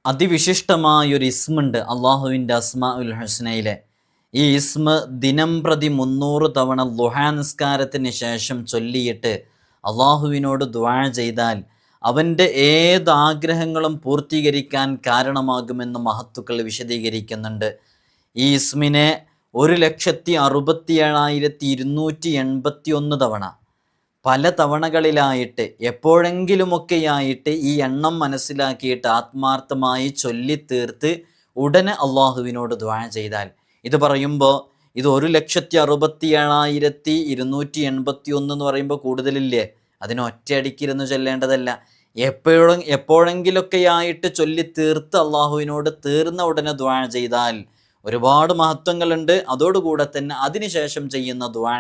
അതിവിശിഷ്ടമായൊരു ഇസ്മുണ്ട് അള്ളാഹുവിൻ്റെ അസ്മാഉൽ ഹുസ്നയിലെ. ഈ ഇസ്മ ദിനം പ്രതി 300 തവണ ളുഹാ നിസ്കാരത്തിന് ശേഷം ചൊല്ലിയിട്ട് അള്ളാഹുവിനോട് ദുആ ചെയ്താൽ അവൻ്റെ ഏത് ആഗ്രഹങ്ങളും പൂർത്തീകരിക്കാൻ കാരണമാകുമെന്ന് മഹത്തുക്കൾ വിശദീകരിക്കുന്നുണ്ട്. ഈ ഇസ്മിനെ 1,67,281 തവണ പല തവണകളിലായിട്ട് എപ്പോഴെങ്കിലുമൊക്കെയായിട്ട് ഈ എണ്ണം മനസ്സിലാക്കിയിട്ട് ആത്മാർത്ഥമായി ചൊല്ലിത്തീർത്ത് ഉടനെ അള്ളാഹുവിനോട് ദുആ ചെയ്താൽ, ഇത് പറയുമ്പോൾ ഇത് 1,67,281 എന്ന് പറയുമ്പോൾ കൂടുതലില്ലേ? അതിന് ഒറ്റയടിക്കിരുന്ന് ചൊല്ലേണ്ടതല്ല. എപ്പോഴെങ്കിലൊക്കെയായിട്ട് ചൊല്ലിത്തീർത്ത് അള്ളാഹുവിനോട് തീർന്ന ഉടനെ ദുആ ചെയ്താൽ ഒരുപാട് മഹത്വങ്ങളുണ്ട്. അതോടുകൂടെ തന്നെ അതിനുശേഷം ചെയ്യുന്ന ദുആ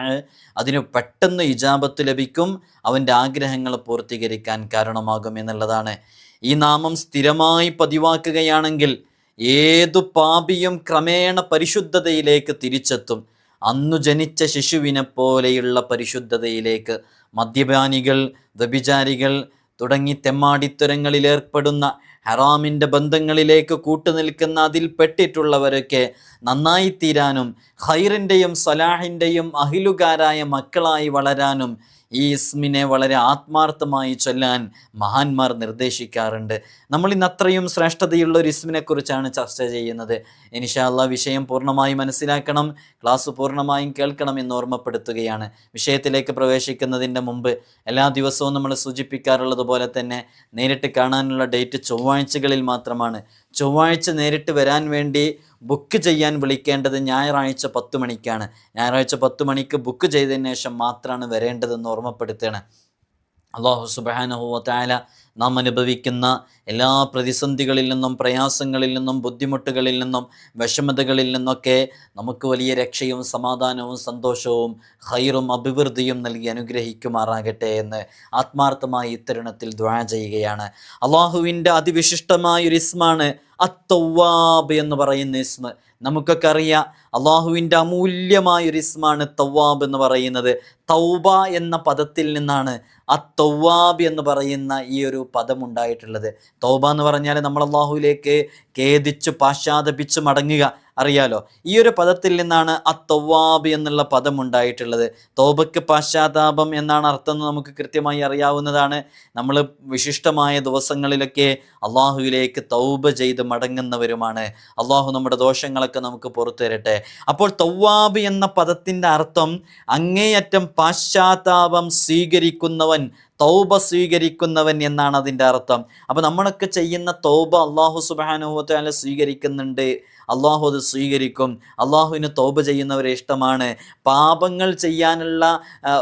അതിന് പെട്ടെന്ന് ഇജാബത്ത് ലഭിക്കും, അവൻ്റെ ആഗ്രഹങ്ങൾ പൂർത്തീകരിക്കാൻ കാരണമാകും എന്നുള്ളതാണ്. ഈ നാമം സ്ഥിരമായി പതിവാക്കുകയാണെങ്കിൽ ഏതു പാപിയും ക്രമേണ പരിശുദ്ധതയിലേക്ക് തിരിച്ചെത്തും. അന്നു ജനിച്ച ശിശുവിനെ പോലെയുള്ള പരിശുദ്ധതയിലേക്ക്. മദ്യപാനികൾ, വ്യഭിചാരികൾ തുടങ്ങി തെമ്മാടിത്തരങ്ങളിലേർപ്പെടുന്ന ഹറാമിൻ്റെ ബന്ധങ്ങളിലേക്ക് കൂട്ടുനിൽക്കുന്ന അതിൽ പെട്ടിട്ടുള്ളവരൊക്കെ നന്നായിത്തീരാനും ഖൈറിൻ്റെയും സലാഹിൻ്റെയും അഹിലുകാരായ മക്കളായി വളരാനും ഈ ഇസ്മിനെ വളരെ ആത്മാർത്ഥമായി ചൊല്ലാൻ മഹാന്മാർ നിർദ്ദേശിക്കാറുണ്ട്. നമ്മൾ ഇന്ന് അത്രയും ശ്രേഷ്ഠതയുള്ള ഒരു ഇസ്മിനെ കുറിച്ചാണ് ചർച്ച ചെയ്യുന്നത്. ഇൻഷാ അല്ലാഹ് വിഷയം പൂർണ്ണമായി മനസ്സിലാക്കണം, ക്ലാസ് പൂർണ്ണമായും കേൾക്കണം എന്ന് ഓർമ്മപ്പെടുത്തുകയാണ്. വിഷയത്തിലേക്ക് പ്രവേശിക്കുന്നതിൻ്റെ മുമ്പ് എല്ലാ ദിവസവും നമ്മൾ സൂചിപ്പിക്കാറുള്ളത് പോലെ തന്നെ നേരിട്ട് കാണാനുള്ള ഡേറ്റ് ചൊവ്വാഴ്ചകളിൽ മാത്രമാണ്. ചൊവ്വാഴ്ച നേരിട്ട് വരാൻ വേണ്ടി ബുക്ക് ചെയ്യാൻ വിളിക്കേണ്ടത് ഞായറാഴ്ച 10 മണിക്കാണ്. ഞായറാഴ്ച 10 മണിക്ക് ബുക്ക് ചെയ്തതിന് ശേഷം മാത്രമാണ് വരേണ്ടതെന്ന് ഓർമ്മപ്പെടുത്തുകയാണ്. അല്ലാഹു സുബ്ഹാനഹു വ തആല നാം അനുഭവിക്കുന്ന എല്ലാ പ്രതിസന്ധികളിൽ നിന്നും, പ്രയാസങ്ങളിൽ നിന്നും, ബുദ്ധിമുട്ടുകളിൽ നിന്നും, വിഷമതകളിൽ നിന്നൊക്കെ നമുക്ക് വലിയ രക്ഷയും സമാധാനവും സന്തോഷവും ഖൈറും അഭിവൃദ്ധിയും നൽകി അനുഗ്രഹിക്കുമാറാകട്ടെ എന്ന് ആത്മാർത്ഥമായി ഇത്തരുണത്തിൽ ദുആ ചെയ്യുകയാണ്. അള്ളാഹുവിൻ്റെ അതിവിശിഷ്ടമായൊരു ഇസ്മാണ് അത്തവ്വാബ് എന്ന് പറയുന്ന ഇസ്മ. നമുക്കൊക്കെ അറിയാം, അള്ളാഹുവിൻ്റെ അമൂല്യമായൊരു ഇസ്മാണ് തവ്വാബ് എന്ന് പറയുന്നത്. തൗബ എന്ന പദത്തിൽ നിന്നാണ് അത്തവ്വാബ് എന്ന് പറയുന്ന ഈ ഒരു പദം ഉണ്ടായിട്ടുള്ളത്. തൗബ എന്ന് പറഞ്ഞാൽ നമ്മൾ അള്ളാഹുവിലേക്ക് ഖേദിച്ച് പാശ്ചാത്തപിച്ച് മടങ്ങുക, അറിയാലോ. ഈ ഒരു പദത്തിൽ നിന്നാണ് അത്തവ്വാബ് എന്നുള്ള പദം ഉണ്ടായിട്ടുള്ളത്. തൗബയ്ക്ക് പാശ്ചാത്താപം എന്നാണ് അർത്ഥം എന്ന് നമുക്ക് കൃത്യമായി അറിയാവുന്നതാണ്. നമ്മൾ വിശിഷ്ടമായ ദിവസങ്ങളിലൊക്കെ അള്ളാഹുവിലേക്ക് തൗബ ചെയ്ത് മടങ്ങുന്നവരുമാണ്. അള്ളാഹു നമ്മുടെ ദോഷങ്ങളൊക്കെ നമുക്ക് പുറത്തു തരട്ടെ. അപ്പോൾ തവ്വാബ് എന്ന പദത്തിൻ്റെ അർത്ഥം അങ്ങേയറ്റം പാശ്ചാത്താപം സ്വീകരിക്കുന്നവൻ, തൗബ സ്വീകരിക്കുന്നവൻ എന്നാണ് അതിൻ്റെ അർത്ഥം. അപ്പോൾ നമ്മളൊക്കെ ചെയ്യുന്ന തൗബ അള്ളാഹു സുബ്ഹാനഹു വ തആല സ്വീകരിക്കുന്നുണ്ട്, അള്ളാഹു അത് സ്വീകരിക്കും. അള്ളാഹുവിന് തൗബ ചെയ്യുന്നവരെ ഇഷ്ടമാണ്. പാപങ്ങൾ ചെയ്യാനുള്ള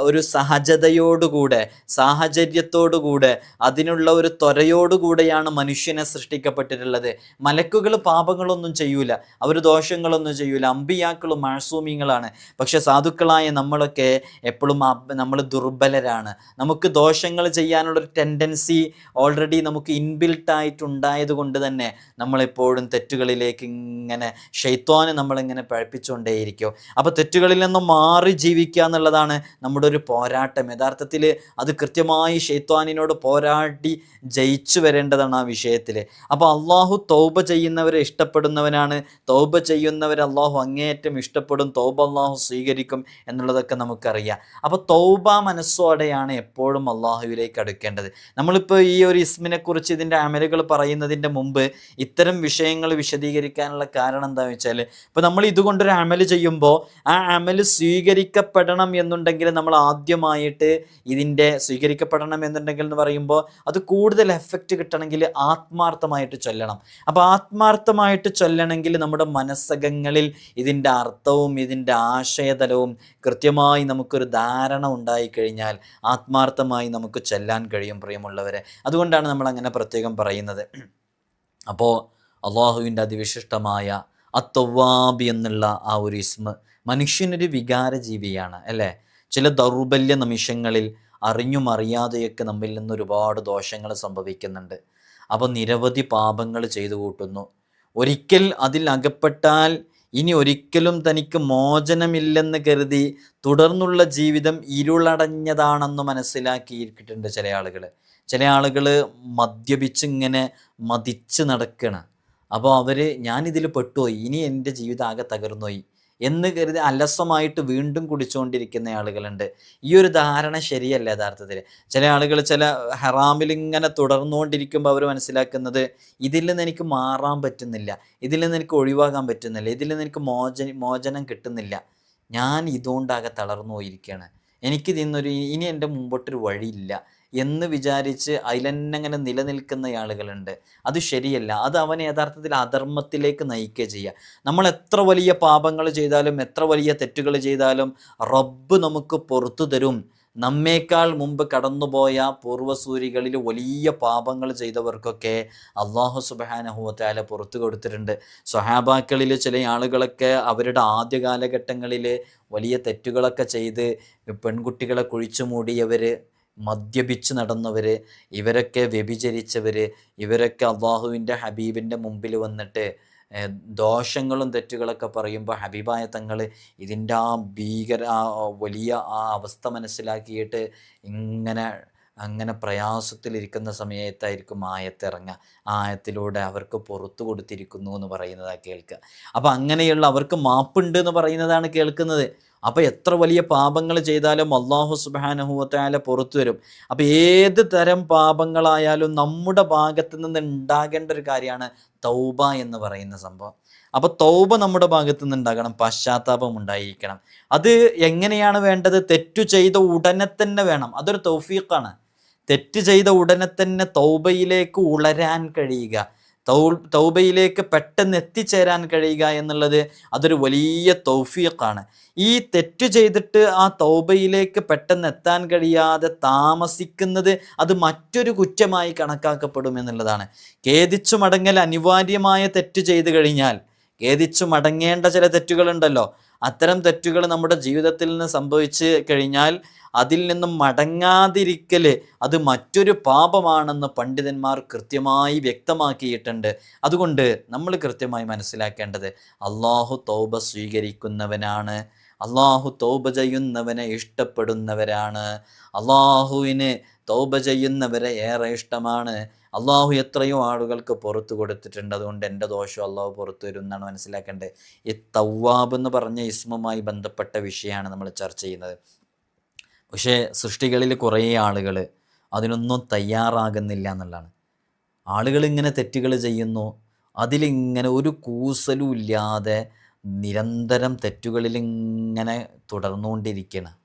ഒരു സഹജതയോടുകൂടെ, സാഹചര്യത്തോടുകൂടെ, അതിനുള്ള ഒരു ത്വരയോടുകൂടെയാണ് മനുഷ്യനെ സൃഷ്ടിക്കപ്പെട്ടിട്ടുള്ളത്. മലക്കുകൾ പാപങ്ങളൊന്നും ചെയ്യൂല, അവർ ദോഷങ്ങളൊന്നും ചെയ്യൂല. അമ്പിയാക്കളും മഅസൂമീങ്ങളാണ്. പക്ഷെ സാധുക്കളായ നമ്മളൊക്കെ എപ്പോഴും നമ്മൾ ദുർബലരാണ്. നമുക്ക് ദോഷങ്ങൾ ചെയ്യാനുള്ളൊരു ടെൻഡൻസി ഓൾറെഡി നമുക്ക് ഇൻബിൽട്ടായിട്ടുണ്ടായത് കൊണ്ട് തന്നെ നമ്മളെപ്പോഴും തെറ്റുകളിലേക്ക് ഇങ്ങനെ ഷൈത്വാന് നമ്മളിങ്ങനെ പഴപ്പിച്ചുകൊണ്ടേയിരിക്കും. അപ്പോൾ തെറ്റുകളിൽ നിന്നും മാറി ജീവിക്കുക എന്നുള്ളതാണ് നമ്മുടെ ഒരു പോരാട്ടം. യഥാർത്ഥത്തിൽ അത് കൃത്യമായി ഷൈത്വാനിനോട് പോരാടി ജയിച്ചു വരേണ്ടതാണ് ആ വിഷയത്തിൽ. അപ്പോൾ അള്ളാഹു തൗബ ചെയ്യുന്നവരെ ഇഷ്ടപ്പെടുന്നവനാണ്. തൗബ ചെയ്യുന്നവരെ അള്ളാഹു അങ്ങേയറ്റം ഇഷ്ടപ്പെടും, തൗബ അള്ളാഹു സ്വീകരിക്കും എന്നുള്ളതൊക്കെ നമുക്കറിയാം. അപ്പോൾ തൗബ മനസ്സോടെയാണ് എപ്പോഴും അള്ളാഹുവിലേക്ക് അടുക്കേണ്ടത്. നമ്മളിപ്പോൾ ഈ ഒരു ഇസ്മിനെ കുറിച്ച് ഇതിൻ്റെ അമലുകൾ പറയുന്നതിൻ്റെ മുമ്പ് ഇത്തരം വിഷയങ്ങൾ വിശദീകരിക്കാനുള്ള കാരണം എന്താണെന്ന് വെച്ചാൽ, ഇപ്പോൾ നമ്മൾ ഇതുകൊണ്ടൊരു അമല് ചെയ്യുമ്പോൾ ആ അമല് സ്വീകരിക്കപ്പെടണം എന്നുണ്ടെങ്കിൽ നമ്മൾ ആദ്യമായിട്ട് ഇതിൻ്റെ സ്വീകരിക്കപ്പെടണം എന്നുണ്ടെങ്കിൽ എന്ന് പറയുമ്പോൾ അത് കൂടുതൽ എഫക്റ്റ് കിട്ടണമെങ്കിൽ ആത്മാർത്ഥമായിട്ട് ചൊല്ലണം. അപ്പോൾ ആത്മാർത്ഥമായിട്ട് ചൊല്ലണമെങ്കിൽ നമ്മുടെ മനസ്സകങ്ങളിൽ ഇതിൻ്റെ അർത്ഥവും ഇതിൻ്റെ ആശയതലവും കൃത്യമായി നമുക്കൊരു ധാരണ ഉണ്ടായിക്കഴിഞ്ഞാൽ ആത്മാർത്ഥമായി നമുക്ക് ചൊല്ലാൻ കഴിയും പ്രിയമുള്ളവരെ. അതുകൊണ്ടാണ് നമ്മൾ അങ്ങനെ പ്രത്യേകം പറയുന്നത്. അപ്പോൾ അള്ളാഹുവിൻ്റെ അതിവിശിഷ്ടമായ അത്തവ്വാബ് എന്നുള്ള ആ ഒരു ഇസ്മ മനുഷ്യനൊരു വികാര ജീവിയാണ്, അല്ലേ? ചില ദൗർബല്യ നിമിഷങ്ങളിൽ അറിഞ്ഞും അറിയാതെയൊക്കെ നമ്മിൽ നിന്ന് ഒരുപാട് ദോഷങ്ങൾ സംഭവിക്കുന്നുണ്ട്. അപ്പോൾ നിരവധി പാപങ്ങൾ ചെയ്തു കൂട്ടുന്നു. ഒരിക്കൽ അതിൽ അകപ്പെട്ടാൽ ഇനി ഒരിക്കലും തനിക്ക് മോചനമില്ലെന്ന് കരുതി തുടർന്നുള്ള ജീവിതം ഇരുളടഞ്ഞതാണെന്ന് മനസ്സിലാക്കിയിട്ടുണ്ട് ചില ആളുകൾ. ചില ആളുകൾ മദ്യപിച്ചിങ്ങനെ മതിച്ച് നടക്കണം. അപ്പോൾ ഞാനിതിൽ പെട്ടുപോയി, ഇനി എൻ്റെ ജീവിതം ആകെ തകർന്നുപോയി എന്ന് കരുതി അലസമായിട്ട് വീണ്ടും കുടിച്ചുകൊണ്ടിരിക്കുന്ന ആളുകളുണ്ട്. ഈ ഒരു ധാരണ ശരിയല്ല യഥാർത്ഥത്തിൽ. ചില ആളുകൾ ചില ഹറാമിലിങ്ങനെ തുടർന്നുകൊണ്ടിരിക്കുമ്പോൾ അവർ മനസ്സിലാക്കുന്നത് ഇതിൽ നിന്ന് എനിക്ക് മാറാൻ പറ്റുന്നില്ല, ഇതിൽ നിന്ന് എനിക്ക് ഒഴിവാകാൻ പറ്റുന്നില്ല, ഇതിൽ നിന്ന് എനിക്ക് മോചനം കിട്ടുന്നില്ല, ഞാൻ ഇതുകൊണ്ടാകെ തളർന്നു പോയിരിക്കുകയാണ്, ഇനി എൻ്റെ മുമ്പോട്ടൊരു വഴിയില്ല എന്ന് വിചാരിച്ച് അതിലെന്നങ്ങനെ നിലനിൽക്കുന്ന ആളുകളുണ്ട്. അത് ശരിയല്ല. അത് അവനെ യഥാർത്ഥത്തിൽ അധർമ്മത്തിലേക്ക് നയിക്കുക ചെയ്യുക. നമ്മൾ എത്ര വലിയ പാപങ്ങൾ ചെയ്താലും എത്ര വലിയ തെറ്റുകൾ ചെയ്താലും റബ്ബ് നമുക്ക് പുറത്തു തരും. നമ്മേക്കാൾ മുമ്പ് കടന്നുപോയ പൂർവ്വസൂരികളിൽ വലിയ പാപങ്ങൾ ചെയ്തവർക്കൊക്കെ അള്ളാഹു സുബ്ഹാനഹു വ തആല പുറത്തു കൊടുത്തിട്ടുണ്ട്. സ്വഹാബാക്കളിൽ ചില ആളുകളൊക്കെ അവരുടെ ആദ്യ കാലഘട്ടങ്ങളിൽ വലിയ തെറ്റുകളൊക്കെ ചെയ്ത് പെൺകുട്ടികളെ കുഴിച്ചു മൂടിയവർ, മദ്യപിച്ച് നടന്നവർ, ഇവരൊക്കെ വ്യഭിചരിച്ചവർ, ഇവരൊക്കെ അള്ളാഹുവിൻ്റെ ഹബീബിൻ്റെ മുമ്പിൽ വന്നിട്ട് ദോഷങ്ങളും തെറ്റുകളൊക്കെ പറയുമ്പോൾ ഹബീബായ തങ്ങൾ ഇതിൻ്റെ ആ വലിയ ആ അവസ്ഥ മനസ്സിലാക്കിയിട്ട് അങ്ങനെ പ്രയാസത്തിലിരിക്കുന്ന സമയത്തായിരിക്കും ആയത്തിറങ്ങുക. ആ ആയത്തിലൂടെ അവർക്ക് പുറത്തു കൊടുത്തിരിക്കുന്നു എന്ന് പറയുന്നതാണ് കേൾക്കുക. അപ്പോൾ അങ്ങനെയുള്ള അവർക്ക് മാപ്പുണ്ട് എന്ന് പറയുന്നതാണ് കേൾക്കുന്നത്. അപ്പോൾ എത്ര വലിയ പാപങ്ങൾ ചെയ്താലും അള്ളാഹു സുബ്ഹാനഹു വ തആല പുറത്തു വരും. അപ്പോൾ ഏത് തരം പാപങ്ങളായാലും നമ്മുടെ ഭാഗത്ത് നിന്ന് ഉണ്ടാകേണ്ട ഒരു കാര്യമാണ് തൗബ എന്ന് പറയുന്ന സംഭവം. അപ്പോൾ തൗബ നമ്മുടെ ഭാഗത്തു നിന്ന് ഉണ്ടാകണം, പശ്ചാത്താപം ഉണ്ടായിരിക്കണം. അത് എങ്ങനെയാണ് വേണ്ടത്? തെറ്റു ചെയ്ത ഉടനെ തന്നെ വേണം. അതൊരു തൗഫീഖാണ്. തെറ്റ് ചെയ്ത ഉടനെ തന്നെ തൗബയിലേക്ക് ഉളരാൻ കഴിയുക, തൗബയിലേക്ക് പെട്ടെന്ന് എത്തിച്ചേരാൻ കഴിയുക എന്നുള്ളത് അതൊരു വലിയ തൗഫീഖാണ്. ഈ തെറ്റ് ചെയ്തിട്ട് ആ തൗബയിലേക്ക് പെട്ടെന്ന് എത്താൻ കഴിയാതെ താമസിക്കുന്നത് അത് മറ്റൊരു കുറ്റമായി കണക്കാക്കപ്പെടും എന്നുള്ളതാണ്. ഖേദിച്ചു മടങ്ങൽ അനിവാര്യമായ തെറ്റ് ചെയ്തു കഴിഞ്ഞാൽ, ഖേദിച്ചു മടങ്ങേണ്ട ചില തെറ്റുകളുണ്ടല്ലോ, അത്തരം തെറ്റുകൾ നമ്മുടെ ജീവിതത്തിൽ നിന്ന് സംഭവിച്ച് കഴിഞ്ഞാൽ അതിൽ നിന്നും മടങ്ങാതിരിക്കൽ അത് മറ്റൊരു പാപമാണെന്ന് പണ്ഡിതന്മാർ കൃത്യമായി വ്യക്തമാക്കിയിട്ടുണ്ട്. അതുകൊണ്ട് നമ്മൾ കൃത്യമായി മനസ്സിലാക്കേണ്ടത് അള്ളാഹു തൗബ സ്വീകരിക്കുന്നവനാണ്, അള്ളാഹു തൗബ ചെയ്യുന്നവനെ ഇഷ്ടപ്പെടുന്നവരാണ്, അള്ളാഹുവിന് തൗബ ചെയ്യുന്നവരെ ഏറെ ഇഷ്ടമാണ്. അള്ളാഹു എത്രയോ ആളുകൾക്ക് പുറത്തു കൊടുത്തിട്ടുണ്ട്. അതുകൊണ്ട് എൻ്റെ ദോഷം അള്ളാഹു പുറത്തു വരും എന്നാണ് മനസ്സിലാക്കേണ്ടത്. ഈ തവ്വാബ് എന്ന് പറഞ്ഞ ഇസ്മുമായി ബന്ധപ്പെട്ട വിഷയമാണ് നമ്മൾ ചർച്ച ചെയ്യുന്നത്. പക്ഷേ സൃഷ്ടികളിൽ കുറേ ആളുകൾ അതിനൊന്നും തയ്യാറാകുന്നില്ല എന്നുള്ളതാണ്. ആളുകൾ ഇങ്ങനെ തെറ്റുകൾ ചെയ്യുന്നു, അതിലിങ്ങനെ ഒരു കൂസലും ഇല്ലാതെ നിരന്തരം തെറ്റുകളിലിങ്ങനെ തുടർന്നുകൊണ്ടിരിക്കണം.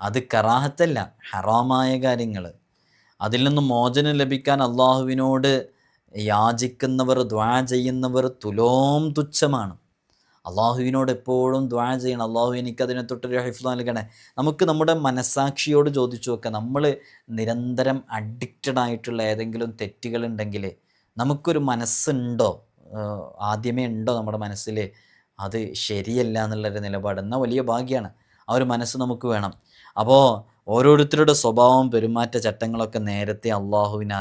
അത് കറാഹത്തല്ല, ഹറാമായ കാര്യങ്ങൾ. അതിൽ നിന്നും മോചനം ലഭിക്കാൻ അള്ളാഹുവിനോട് യാചിക്കുന്നവർ, ദുആ ചെയ്യുന്നവർ തുലോം തുച്ഛമാണ്. അള്ളാഹുവിനോട് എപ്പോഴും ദുആ ചെയ്യണം, അള്ളാഹു എനിക്കതിനെ തൊട്ടൊരു ഹിഫ്ള് നൽകണേ. നമുക്ക് നമ്മുടെ മനസ്സാക്ഷിയോട് ചോദിച്ചു നോക്കാം, നമ്മൾ നിരന്തരം അഡിക്റ്റഡ് ആയിട്ടുള്ള ഏതെങ്കിലും തെറ്റുകളുണ്ടെങ്കിൽ നമുക്കൊരു മനസ്സുണ്ടോ? ആദ്യമേ ഉണ്ടോ നമ്മുടെ മനസ്സിൽ അത് ശരിയല്ല എന്നുള്ളൊരു നിലപാട്? എന്നാൽ വലിയ ഭാഗ്യമാണ്. ആ ഒരു മനസ്സ് നമുക്ക് വേണം. അപ്പോൾ ഓരോരുത്തരുടെ സ്വഭാവം, പെരുമാറ്റ ചട്ടങ്ങളൊക്കെ നേരത്തെ അള്ളാഹുവിനെ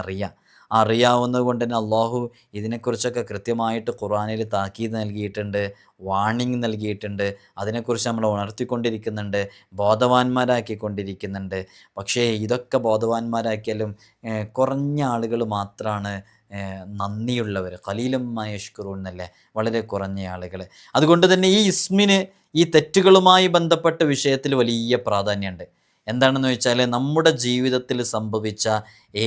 അറിയാവുന്നത് കൊണ്ട് തന്നെ അള്ളാഹു ഇതിനെക്കുറിച്ചൊക്കെ കൃത്യമായിട്ട് ഖുർആനിൽ താക്കീത് നൽകിയിട്ടുണ്ട്, വാർണിംഗ് നൽകിയിട്ടുണ്ട്. അതിനെക്കുറിച്ച് നമ്മൾ ഉണർത്തിക്കൊണ്ടിരിക്കുന്നുണ്ട്, ബോധവാന്മാരാക്കിക്കൊണ്ടിരിക്കുന്നുണ്ട്. പക്ഷേ ഇതൊക്കെ ബോധവാന്മാരാക്കിയാലും കുറഞ്ഞ ആളുകൾ മാത്രമാണ് നന്ദിയുള്ളവർ. ഖലീലും മാ യശ്കുറൂൻ എന്നല്ലേ, വളരെ കുറഞ്ഞ ആളുകൾ. അതുകൊണ്ട് തന്നെ ഈ ഇസ്മിന്, ഈ തെറ്റുകളുമായി ബന്ധപ്പെട്ട വിഷയത്തിൽ വലിയ പ്രാധാന്യമുണ്ട്. എന്താണെന്ന് വെച്ചാൽ നമ്മുടെ ജീവിതത്തിൽ സംഭവിച്ച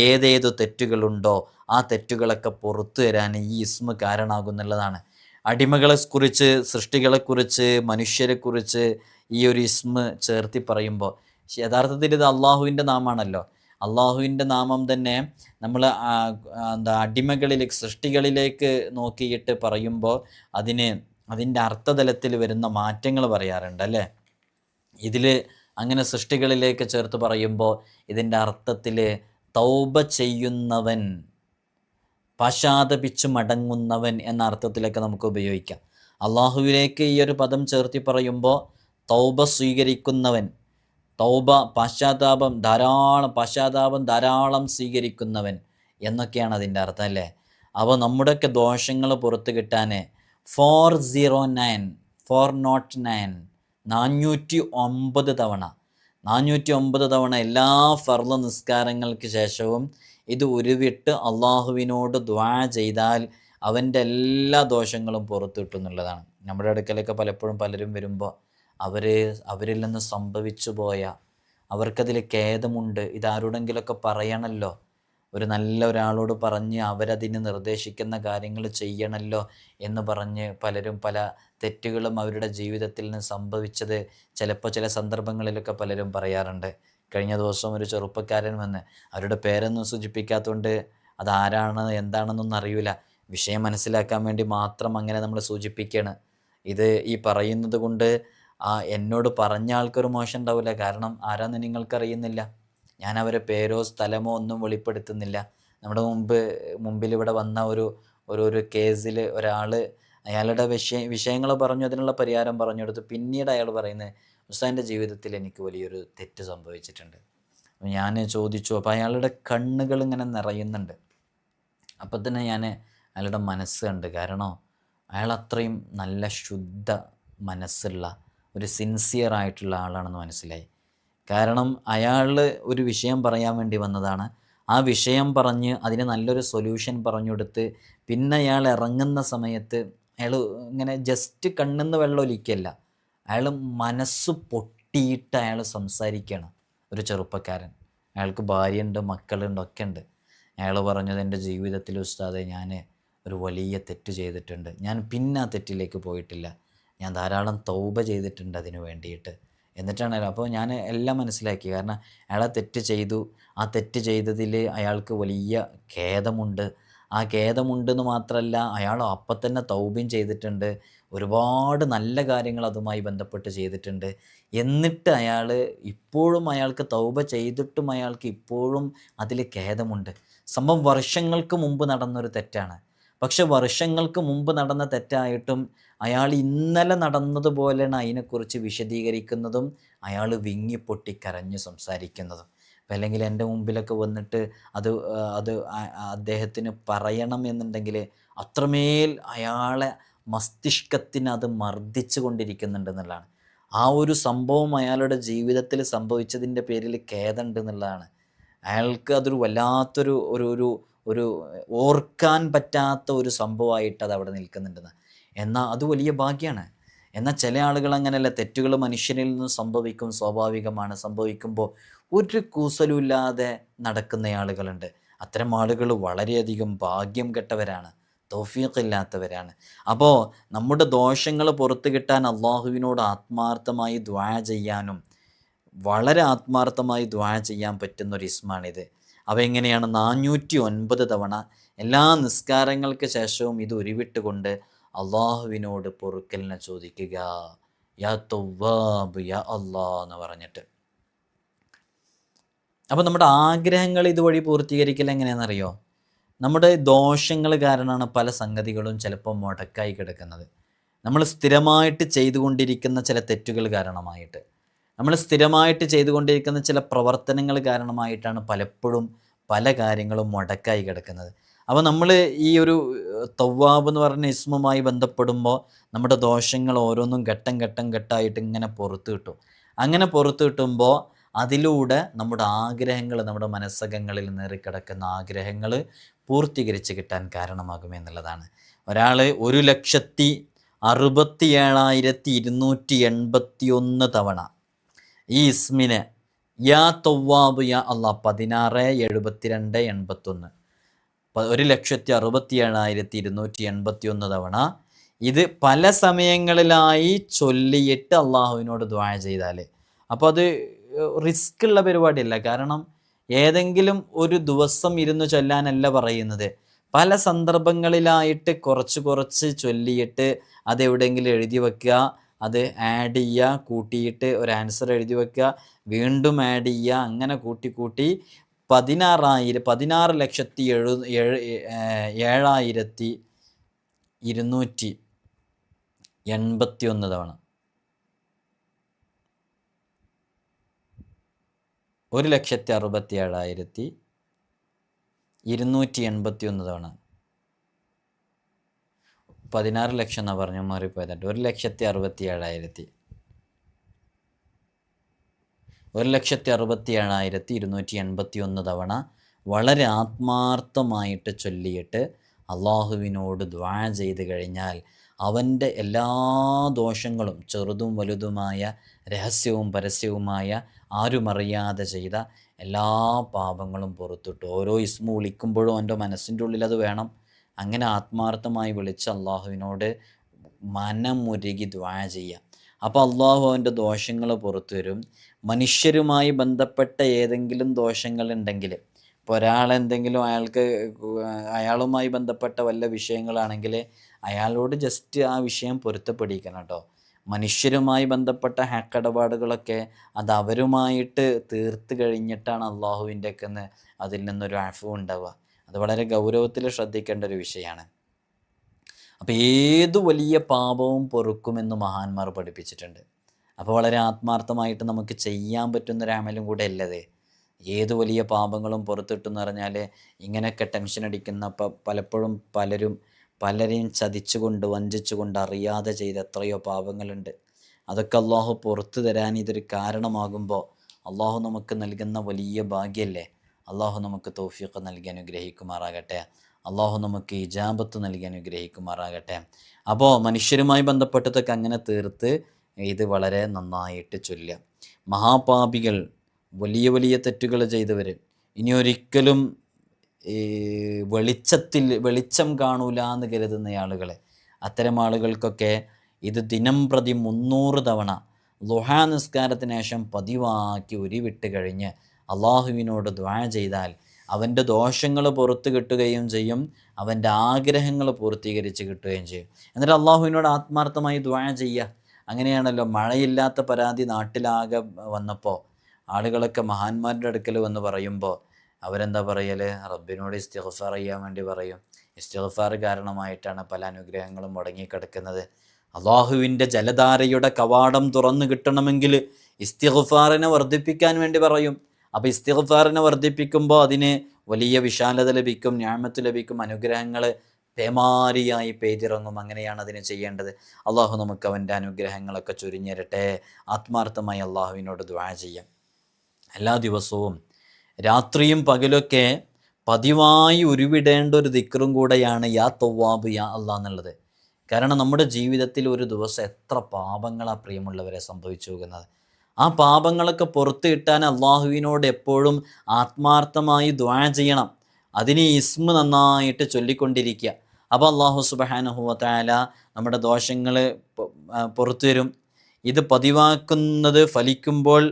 ഏതേതു തെറ്റുകളുണ്ടോ ആ തെറ്റുകളൊക്കെ പുറത്തു തരാൻ ഈ ഇസ്മ കാരണമാകുന്നുള്ളതാണ്. അടിമകളെക്കുറിച്ച്, സൃഷ്ടികളെക്കുറിച്ച്, മനുഷ്യരെക്കുറിച്ച് ഈ ഒരു ഇസ്മ ചേർത്തി പറയുമ്പോൾ യഥാർത്ഥത്തിൽ ഇത് അള്ളാഹുവിൻ്റെ നാമാണല്ലോ. അള്ളാഹുവിൻ്റെ നാമം തന്നെ നമ്മൾ അടിമകളിലേക്ക്, സൃഷ്ടികളിലേക്ക് നോക്കിയിട്ട് പറയുമ്പോൾ അതിൻ്റെ അർത്ഥതലത്തിൽ വരുന്ന മാറ്റങ്ങൾ പറയാറുണ്ട് അല്ലേ. ഇതിൽ അങ്ങനെ സൃഷ്ടികളിലേക്ക് ചേർത്ത് പറയുമ്പോൾ ഇതിൻ്റെ അർത്ഥത്തിൽ തൗബ ചെയ്യുന്നവൻ, പശ്ചാത്തപിച്ച് മടങ്ങുന്നവൻ എന്ന അർത്ഥത്തിലൊക്കെ നമുക്ക് ഉപയോഗിക്കാം. അള്ളാഹുവിലേക്ക് ഈ ഒരു പദം ചേർത്തി പറയുമ്പോൾ തൗബ സ്വീകരിക്കുന്നവൻ, തൗബ പശ്ചാത്താപം ധാരാളം സ്വീകരിക്കുന്നവൻ എന്നൊക്കെയാണ് അതിൻ്റെ അർത്ഥം അല്ലേ. അപ്പോൾ നമ്മുടെയൊക്കെ ദോഷങ്ങൾ പുറത്ത് കിട്ടാൻ 409 409 409 തവണ എല്ലാ ഫർള് നിസ്കാരങ്ങൾക്ക് ശേഷവും ഇത് ഉരുവിട്ട് അള്ളാഹുവിനോട് ദുആ ചെയ്താൽ അവൻ്റെ എല്ലാ ദോഷങ്ങളും പുറത്തു കിട്ടും എന്നുള്ളതാണ്. നമ്മുടെ അടുക്കലൊക്കെ പലപ്പോഴും പലരും വരുമ്പോൾ അവരിൽ നിന്ന് സംഭവിച്ചു പോയ, അവർക്കതിൽ ഖേദമുണ്ട്, ഇതാരോടെങ്കിലൊക്കെ പറയണമല്ലോ, ഒരു നല്ല ഒരാളോട് പറഞ്ഞ് അവരതിന് നിർദ്ദേശിക്കുന്ന കാര്യങ്ങൾ ചെയ്യണമല്ലോ എന്ന് പറഞ്ഞ് പലരും പല തെറ്റുകളും അവരുടെ ജീവിതത്തിൽ നിന്ന് സംഭവിച്ചത് ചിലപ്പോൾ ചില സന്ദർഭങ്ങളിലൊക്കെ പലരും പറയാറുണ്ട്. കഴിഞ്ഞ ദിവസം ഒരു ചെറുപ്പക്കാരൻ വന്ന്, അവരുടെ പേരൊന്നും സൂചിപ്പിക്കാത്തതുകൊണ്ട് അതാരാണ് എന്താണെന്നൊന്നും അറിയില്ല, വിഷയം മനസ്സിലാക്കാൻ വേണ്ടി മാത്രം അങ്ങനെ നമ്മൾ സൂചിപ്പിക്കുകയാണ്. ഇത് ഈ പറയുന്നത് കൊണ്ട് എന്നോട് പറഞ്ഞ ആൾക്കൊരു മോശം ഉണ്ടാവില്ല, കാരണം ആരാന്ന് നിങ്ങൾക്കറിയുന്നില്ല. ഞാൻ അവരെ പേരോ സ്ഥലമോ ഒന്നും വെളിപ്പെടുത്തുന്നില്ല. നമ്മുടെ മുമ്പിൽ ഇവിടെ വന്ന ഒരു കേസിൽ ഒരാൾ അയാളുടെ വിഷയങ്ങൾ പറഞ്ഞു, അതിനുള്ള പരിഹാരം പറഞ്ഞു കൊടുത്തു. പിന്നീട് അയാൾ പറയുന്നത്, ഉസ്താദിൻ്റെ ജീവിതത്തിൽ എനിക്ക് വലിയൊരു തെറ്റ് സംഭവിച്ചിട്ടുണ്ട്. ഞാൻ ചോദിച്ചു, അപ്പോൾ അയാളുടെ കണ്ണുകൾ ഇങ്ങനെ നിറയുന്നുണ്ട്. അപ്പം തന്നെ ഞാൻ അയാളുടെ മനസ്സ് കണ്ട്, കാരണം അയാൾ അത്രയും നല്ല ശുദ്ധ മനസ്സുള്ള ഒരു സിൻസിയറായിട്ടുള്ള ആളാണെന്ന് മനസ്സിലായി. കാരണം അയാൾ ഒരു വിഷയം പറയാൻ വേണ്ടി വന്നതാണ്. ആ വിഷയം പറഞ്ഞ് അതിന് നല്ലൊരു സൊല്യൂഷൻ പറഞ്ഞു കൊടുത്ത് പിന്നെ അയാൾ ഇറങ്ങുന്ന സമയത്ത് അയാൾ ഇങ്ങനെ ജസ്റ്റ് കണ്ണിന്ന് വെള്ളം ഒലിക്കല്ല, അയാൾ മനസ്സ് പൊട്ടിയിട്ട് അയാൾ സംസാരിക്കുകയാണ്. ഒരു ചെറുപ്പക്കാരൻ, അയാൾക്ക് ഭാര്യയുണ്ട്, മക്കളുണ്ട്, ഒക്കെ ഉണ്ട്. അയാൾ പറഞ്ഞത്, എൻ്റെ ജീവിതത്തിൽ ഉസ്താദെ ഞാൻ ഒരു വലിയ തെറ്റ് ചെയ്തിട്ടുണ്ട്, ഞാൻ പിന്നെ ആ തെറ്റിലേക്ക് പോയിട്ടില്ല, ഞാൻ ധാരാളം തൗബ ചെയ്തിട്ടുണ്ട് അതിന് വേണ്ടിയിട്ട്. എന്നിട്ടാണല്ലോ, അപ്പോൾ ഞാൻ എല്ലാം മനസ്സിലാക്കി. കാരണം അയാൾ ആ തെറ്റ് ചെയ്തു, ആ തെറ്റ് ചെയ്തതിൽ അയാൾക്ക് വലിയ ഖേദമുണ്ട്. ആ ഖേദമുണ്ടെന്ന് മാത്രമല്ല, അയാൾ അപ്പം തന്നെ തൗബയും ചെയ്തിട്ടുണ്ട്, ഒരുപാട് നല്ല കാര്യങ്ങൾ അതുമായി ബന്ധപ്പെട്ട് ചെയ്തിട്ടുണ്ട്. എന്നിട്ട് ഇപ്പോഴും അയാൾക്ക് തൗബ ചെയ്തിട്ടും അയാൾക്ക് ഇപ്പോഴും അതിൽ ഖേദമുണ്ട്. സംഭവം വർഷങ്ങൾക്ക് മുമ്പ് നടന്നൊരു തെറ്റാണ്. പക്ഷെ വർഷങ്ങൾക്ക് മുമ്പ് നടന്ന തെറ്റായിട്ടും അയാൾ ഇന്നലെ നടന്നതുപോലെയാണ് അതിനെക്കുറിച്ച് വിശദീകരിക്കുന്നതും അയാൾ വിങ്ങിപ്പൊട്ടി കരഞ്ഞ് സംസാരിക്കുന്നതും. അപ്പം അല്ലെങ്കിൽ എൻ്റെ മുമ്പിലൊക്കെ വന്നിട്ട് അത് അദ്ദേഹത്തിന് പറയണം എന്നുണ്ടെങ്കിൽ അത്രമേൽ അയാളെ മസ്തിഷ്കത്തിന് അത് മർദ്ദിച്ചു കൊണ്ടിരിക്കുന്നുണ്ടെന്നുള്ളതാണ്. ആ ഒരു സംഭവം അയാളുടെ ജീവിതത്തിൽ സംഭവിച്ചതിൻ്റെ പേരിൽ ഖേദമുണ്ട് എന്നുള്ളതാണ്. അയാൾക്ക് അതൊരു വല്ലാത്തൊരു ഒരു ഓർക്കാൻ പറ്റാത്ത ഒരു സംഭവമായിട്ട് അത് അവിടെ നിൽക്കുന്നുണ്ടെന്ന്. എന്നാൽ അത് വലിയ ഭാഗ്യമാണ്. എന്നാൽ ചില ആളുകൾ അങ്ങനെയല്ല, തെറ്റുകൾ മനുഷ്യനിൽ നിന്ന് സംഭവിക്കും, സ്വാഭാവികമാണ്. സംഭവിക്കുമ്പോൾ ഒരു കൂസലുമില്ലാതെ നടക്കുന്ന ആളുകളുണ്ട്. അത്തരം ആളുകൾ വളരെയധികം ഭാഗ്യം കെട്ടവരാണ്, തൗഫീഖില്ലാത്തവരാണ്. അപ്പോൾ നമ്മുടെ ദോഷങ്ങൾ പുറത്തു കിട്ടാൻ അള്ളാഹുവിനോട് ആത്മാർത്ഥമായി ദുആ ചെയ്യാനും വളരെ ആത്മാർത്ഥമായി ദുആ ചെയ്യാൻ പറ്റുന്നൊരു ഇസ്മാണിത്. അവ എങ്ങനെയാണ്? 409 തവണ എല്ലാ നിസ്കാരങ്ങൾക്ക് ശേഷവും ഇത് ഉരുവിട്ടുകൊണ്ട് അള്ളാഹുവിനോട് പൊറുക്കലിനെ ചോദിക്കുക, യാ തവ്വാബ് യാ അല്ലാ എന്ന് പറഞ്ഞിട്ട്. അപ്പോൾ നമ്മുടെ ആഗ്രഹങ്ങൾ ഇതുവഴി പൂർത്തീകരിക്കൽ എങ്ങനെയാണെന്നറിയോ? നമ്മുടെ ദോഷങ്ങൾ കാരണമാണ് പല സംഗതികളും ചിലപ്പോൾ മുടക്കായി കിടക്കുന്നത്. നമ്മൾ സ്ഥിരമായിട്ട് ചെയ്തുകൊണ്ടിരിക്കുന്ന ചില തെറ്റുകൾ കാരണമായിട്ട്, നമ്മൾ സ്ഥിരമായിട്ട് ചെയ്തുകൊണ്ടിരിക്കുന്ന ചില പ്രവർത്തനങ്ങൾ കാരണമായിട്ടാണ് പലപ്പോഴും പല കാര്യങ്ങളും മുടക്കായി കിടക്കുന്നത്. അപ്പോൾ നമ്മൾ ഈ ഒരു തവ്വാബ് എന്ന് പറഞ്ഞ ഇസ്മുമായി ബന്ധപ്പെടുമ്പോൾ നമ്മുടെ ദോഷങ്ങൾ ഓരോന്നും ഘട്ടമായിട്ട് ഇങ്ങനെ പുറത്തു കിട്ടും. അങ്ങനെ പുറത്തു കിട്ടുമ്പോൾ അതിലൂടെ നമ്മുടെ ആഗ്രഹങ്ങൾ, നമ്മുടെ മനസ്സകങ്ങളിൽ നേറിക്കിടക്കുന്ന ആഗ്രഹങ്ങൾ പൂർത്തീകരിച്ച് കിട്ടാൻ കാരണമാകുമെന്നുള്ളതാണ്. ഒരാൾ 1,67,281 തവണ ഈ ഇസ്മിനെ യാ തവ്വാബ് യാ അല്ലാ 167281 1,67,281 തവണ ഇത് പല സമയങ്ങളിലായി ചൊല്ലിയിട്ട് അള്ളാഹുവിനോട് ദുആ ചെയ്താൽ, അപ്പോൾ അത് റിസ്ക് ഉള്ള പരിപാടിയല്ല. കാരണം ഏതെങ്കിലും ഒരു ദിവസം ഇരുന്ന് ചൊല്ലാനല്ല പറയുന്നത്. പല സന്ദർഭങ്ങളിലായിട്ട് കുറച്ച് ചൊല്ലിയിട്ട് അതെവിടെയെങ്കിലും എഴുതി വെക്കുക, അത് ആഡ് ചെയ്യുക, കൂട്ടിയിട്ട് ഒരു ആൻസർ എഴുതി വെക്കുക, വീണ്ടും ആഡ് ചെയ്യുക, അങ്ങനെ കൂട്ടി 16,7,281 തവണ 1,67,281 തവണ 16 ലക്ഷം എന്നാണ് പറഞ്ഞു, മാറിപ്പോയതായിട്ട് 1,67,281 തവണ വളരെ ആത്മാർത്ഥമായിട്ട് ചൊല്ലിയിട്ട് അള്ളാഹുവിനോട് ദുആ ചെയ്ത് കഴിഞ്ഞാൽ അവൻ്റെ എല്ലാ ദോഷങ്ങളും, ചെറുതും വലുതുമായ, രഹസ്യവും പരസ്യവുമായ, ആരുമറിയാതെ ചെയ്ത എല്ലാ പാപങ്ങളും പുറത്തിട്ട് ഓരോ ഇസ്മു വിളിക്കുമ്പോഴും അവൻ്റെ മനസ്സിൻ്റെ ഉള്ളിൽ അത് വേണം. അങ്ങനെ ആത്മാർത്ഥമായി വിളിച്ച് അള്ളാഹുവിനോട് മനമുരുകി ദുആ ചെയ്യുക. അപ്പോൾ അള്ളാഹു അവൻ്റെ ദോഷങ്ങൾ പുറത്തു വരും. മനുഷ്യരുമായി ബന്ധപ്പെട്ട ഏതെങ്കിലും ദോഷങ്ങളുണ്ടെങ്കിൽ, ഇപ്പോൾ ഒരാളെന്തെങ്കിലും അയാളുമായി ബന്ധപ്പെട്ട വല്ല വിഷയങ്ങളാണെങ്കിൽ അയാളോട് ജസ്റ്റ് ആ വിഷയം പൊരുത്തപ്പെടിക്കണം കേട്ടോ. മനുഷ്യരുമായി ബന്ധപ്പെട്ട ഹക്കിടപാടുകളൊക്കെ അത് അവരുമായിട്ട് തീർത്ത് കഴിഞ്ഞിട്ടാണ് അള്ളാഹുവിൻ്റെ ഒക്കെ അതിൽ നിന്നൊരു അഫു ഉണ്ടാവുക. അത് വളരെ ഗൗരവത്തിൽ ശ്രദ്ധിക്കേണ്ട ഒരു വിഷയമാണ്. അപ്പോൾ ഏതു വലിയ പാപവും പൊറുക്കുമെന്ന് മഹാന്മാർ പഠിപ്പിച്ചിട്ടുണ്ട്. അപ്പോൾ വളരെ ആത്മാർത്ഥമായിട്ട് നമുക്ക് ചെയ്യാൻ പറ്റുന്നൊരു അമലും കൂടെ അല്ലത്. ഏത് വലിയ പാപങ്ങളും പുറത്തിട്ടെന്ന് പറഞ്ഞാൽ ഇങ്ങനെയൊക്കെ ടെൻഷൻ അടിക്കുന്ന പലപ്പോഴും പലരെയും ചതിച്ചുകൊണ്ട് വഞ്ചിച്ചുകൊണ്ട് അറിയാതെ ചെയ്ത എത്രയോ പാപങ്ങളുണ്ട്. അതൊക്കെ അള്ളാഹു പുറത്തു തരാൻ ഇതൊരു കാരണമാകുമ്പോൾ അള്ളാഹു നമുക്ക് നൽകുന്ന വലിയ ഭാഗ്യമല്ലേ. അള്ളാഹു നമുക്ക് തൗഫീഖ് നൽകി അനുഗ്രഹിക്കുമാറാകട്ടെ. അള്ളാഹു നമുക്ക് ഇജാബത്ത് നൽകി അനുഗ്രഹിക്കുമാറാകട്ടെ. അപ്പോൾ മനുഷ്യരുമായി ബന്ധപ്പെട്ടതൊക്കെ അങ്ങനെ തീർത്ത് ഇത് വളരെ നന്നായിട്ട് ചൊല്ലുക. മഹാപാപികൾ, വലിയ വലിയ തെറ്റുകൾ ചെയ്തവർ, ഇനി ഒരിക്കലും വെളിച്ചം കാണൂല എന്ന് കരുതുന്ന ആളുകൾ, അത്തരം ആളുകൾക്കൊക്കെ ഇത് ദിനം പ്രതി 300 തവണ ളുഹാ നിസ്കാരത്തിന് ശേഷം പതിവാക്കി ഉരുവിട്ട് കഴിഞ്ഞ് അള്ളാഹുവിനോട് ദുആ ചെയ്താൽ അവൻ്റെ ദോഷങ്ങൾ പുറത്ത് കിട്ടുകയും ചെയ്യും, അവൻ്റെ ആഗ്രഹങ്ങൾ പൂർത്തീകരിച്ച് കിട്ടുകയും ചെയ്യും. എന്നിട്ട് അള്ളാഹുവിനോട് ആത്മാർത്ഥമായി ദുആ ചെയ്യുക. അങ്ങനെയാണല്ലോ മഴയില്ലാത്ത പരാതി നാട്ടിലാകെ വന്നപ്പോൾ ആളുകളൊക്കെ മഹാന്മാരുടെ അടുക്കൽ വന്ന് പറയുമ്പോൾ അവരെന്താ പറയൽ? റബ്ബിനോട് ഇസ്തിഗ്ഫാർ ചെയ്യാൻ വേണ്ടി പറയും. ഇസ്തിഗ്ഫാർ കാരണമായിട്ടാണ് പല അനുഗ്രഹങ്ങളും മുടങ്ങിക്കിടക്കുന്നത്. അള്ളാഹുവിൻ്റെ ജലധാരയുടെ കവാടം തുറന്നു കിട്ടണമെങ്കിൽ ഇസ്തിഗ്ഫാറിനെ വർദ്ധിപ്പിക്കാൻ വേണ്ടി പറയും. അപ്പോൾ ഇസ്തിഗ്ഫാറിനെ വർദ്ധിപ്പിക്കുമ്പോൾ അതിന് വലിയ വിശാലത ലഭിക്കും, നിഅമത്ത് ലഭിക്കും, അനുഗ്രഹങ്ങൾ പേമാരിയായി പെയ്തിറങ്ങും. അങ്ങനെയാണ് അതിന് ചെയ്യേണ്ടത്. അള്ളാഹു നമുക്ക് അവൻ്റെ അനുഗ്രഹങ്ങളൊക്കെ ചൊരിഞ്ഞിരട്ടെ. ആത്മാർത്ഥമായി അള്ളാഹുവിനോട് ദുആ ചെയ്യാം. എല്ലാ ദിവസവും രാത്രിയും പകലൊക്കെ പതിവായി ഉരുവിടേണ്ട ഒരു ദിക്റും കൂടെയാണ് യാ തവ്വാബ് യാ അല്ലാഹ് എന്നുള്ളത്. കാരണം നമ്മുടെ ജീവിതത്തിൽ ഒരു ദിവസം എത്ര പാപങ്ങളാണ് പ്രിയമുള്ളവരെ സംഭവിച്ചു പോകുന്നത്. ആ പാപങ്ങളൊക്കെ പുറത്ത് കിട്ടാൻ അള്ളാഹുവിനോട് എപ്പോഴും ആത്മാർത്ഥമായി ദുആ ചെയ്യണം. അതിന് ഇസ്മ നന്നായിട്ട് ചൊല്ലിക്കൊണ്ടിരിക്കുക. അപ്പോൾ അള്ളാഹു സുബ്ഹാനഹു വ തആല നമ്മുടെ ദോഷങ്ങൾ പുറത്തു തരും. ഇത് പതിവാക്കുന്നത് ഫലിക്കുമ്പോൾ